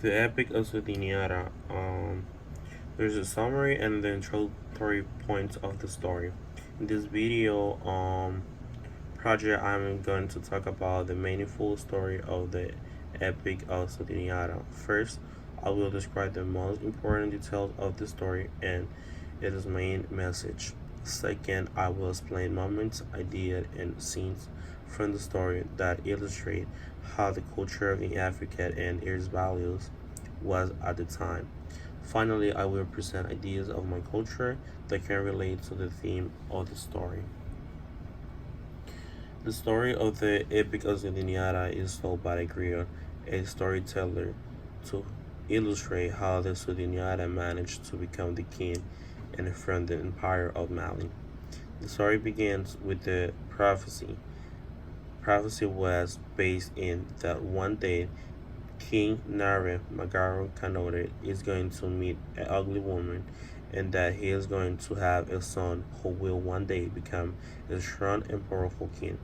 The Epic of Sundiata. There's a summary and the introductory points of the story. In this video project, I'm going to talk about the meaningful story of the Epic of Sundiata. First, I will describe the most important details of the story and its main message. Second, I will explain moments, ideas, and scenes from the story that illustrate how the culture of Africa and its values was at the time. Finally, I will present ideas of my culture that can relate to the theme of the story. The story of the Epic of Sundiata is told by a griot, a storyteller, to illustrate how the Sundiata managed to become the king and from the empire of Mali. The story begins with the prophecy. Prophecy was based in that one day King Nare Magaro Kanore is going to meet an ugly woman and that he is going to have a son who will one day become a strong and powerful king.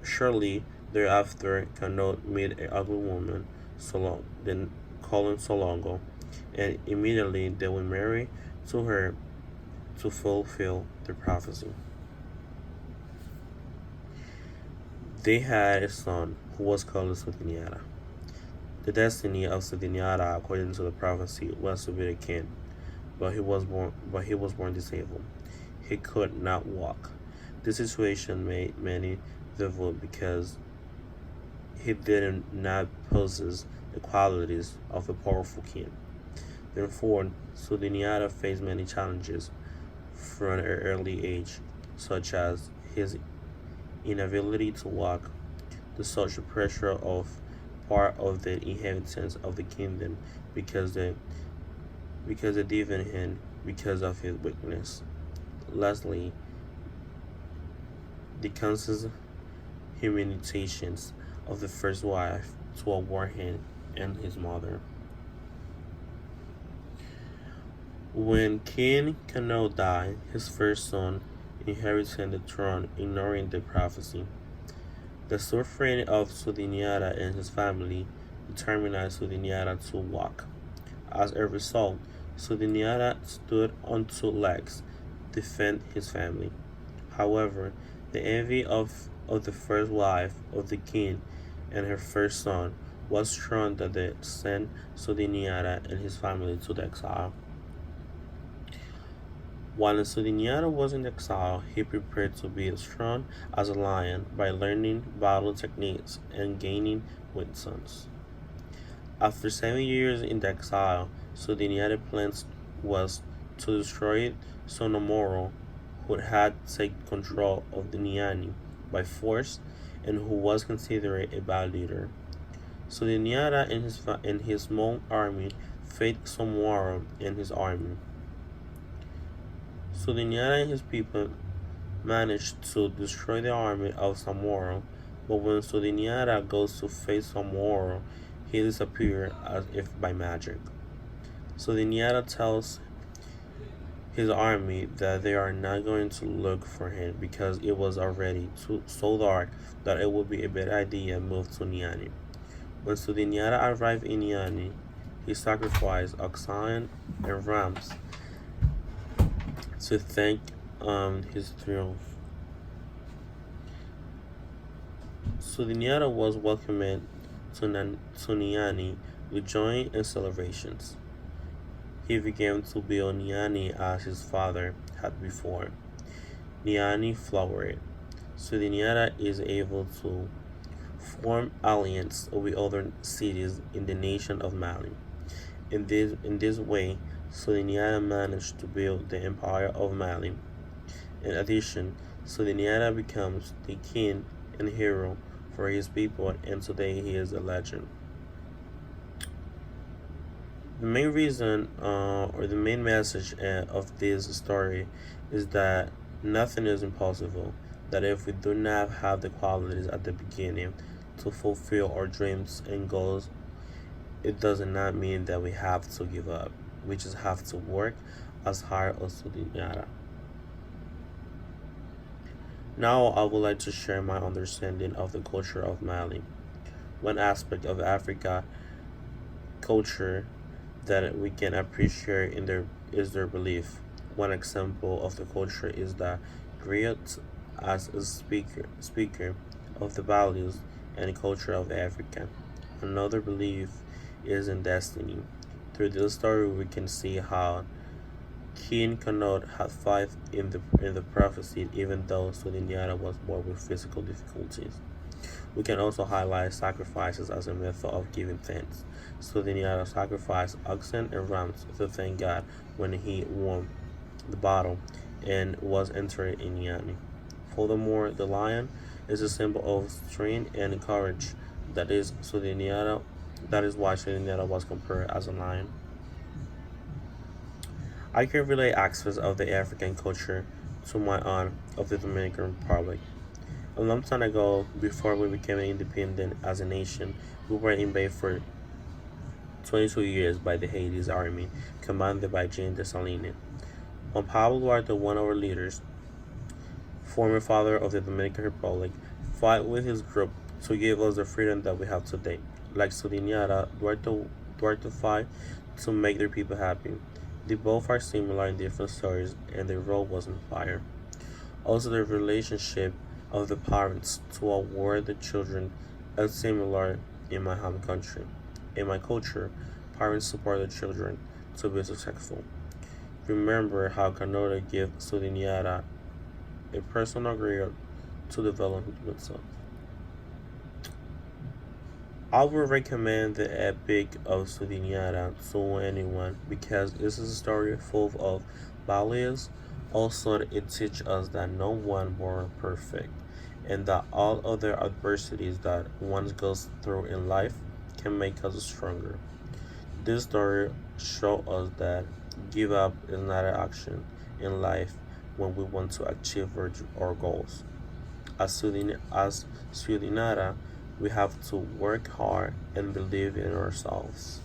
Shortly thereafter, Kanot meet an ugly woman, then called Solongo, and immediately they will marry to her to fulfill the prophecy. They had a son who was called Sudiniara. The destiny of Sudiniara, according to the prophecy, was to be the king, but he was born disabled. He could not walk. This situation made many devout because he did not possess the qualities of a powerful king. Therefore, Sudiniara faced many challenges from an early age, such as his inability to walk, the social pressure of part of the inhabitants of the kingdom because the because they devied him because of his weakness. Lastly, the constant humiliations of the first wife toward him and his mother. When King Cano died, his first son inherited the throne, ignoring the prophecy. The suffering of Sudiniata and his family determined Sudiniata to walk. As a result, Sudiniata stood on two legs to defend his family. However, the envy of the first wife of the king and her first son was strong that they sent Sudiniata and his family to the exile. While Sudiniata was in exile, he prepared to be as strong as a lion by learning battle techniques and gaining wisdom. After 7 years in the exile, Sudiniata's plan was to destroy Sonomoro, who had taken control of the Niani by force and who was considered a bad leader. Sudiniata and his small army faced Somoro and his army. Sudiniata and his people managed to destroy the army of Samoro, but when Sudiniata goes to face Samoro, he disappears as if by magic. Sudiniata tells his army that they are not going to look for him because it was already so dark that it would be a better idea to move to Niani. When Sudiniata arrived in Niani, he sacrificed oxen and rams to thank his triumph. Sudiniata was welcomed to Niani with joy and celebrations. He began to build Niani as his father had before. Niani flowered. Sudiniata is able to form alliance with other cities in the nation of Mali. In this way, Sudiniata managed to build the empire of Mali. In addition, Sudiniata becomes the king and hero for his people, and today he is a legend. The main reason, or the main message of this story is that nothing is impossible. That if we do not have the qualities at the beginning to fulfill our dreams and goals, it does not mean that we have to give up. We just have to work as hard as Sudiniata. Now, I would like to share my understanding of the culture of Mali. One aspect of Africa culture that we can appreciate in their is their belief. One example of the culture is the griot as a speaker of the values and culture of Africa. Another belief is in destiny. Through this story we can see how King Canute had faith in the prophecy even though Sundiata was born with physical difficulties. We can also highlight sacrifices as a method of giving thanks. Sultaniana sacrificed oxen and rams to thank God when he won the battle and was entered in Niami. Furthermore, the lion is a symbol of strength and courage. That is Sultaniana. That is why Sultaniana was compared as a lion. I can relate aspects of the African culture to my own of the Dominican Republic. A long time ago, before we became independent as a nation, we were invaded for 22 years by the Haiti's army, commanded by Jean Dessalines. When Pablo Duarte, one of our leaders, former father of the Dominican Republic, fought with his group to give us the freedom that we have today. Like Sudiniara, Duarte fought to make their people happy. They both are similar in different stories, and their role was in fire. Also, the relationship of the parents toward the children is similar in my home country. In my culture, parents support the children to be successful. Remember how Canora gave Sudiniara a personal grade to develop himself. I would recommend the Epic of Sundiata to anyone because this is a story full of values. Also, it teaches us that no one born perfect, and that all other adversities that one goes through in life can make us stronger. This story shows us that give up is not an action in life when we want to achieve our goals. As Surinara, we have to work hard and believe in ourselves.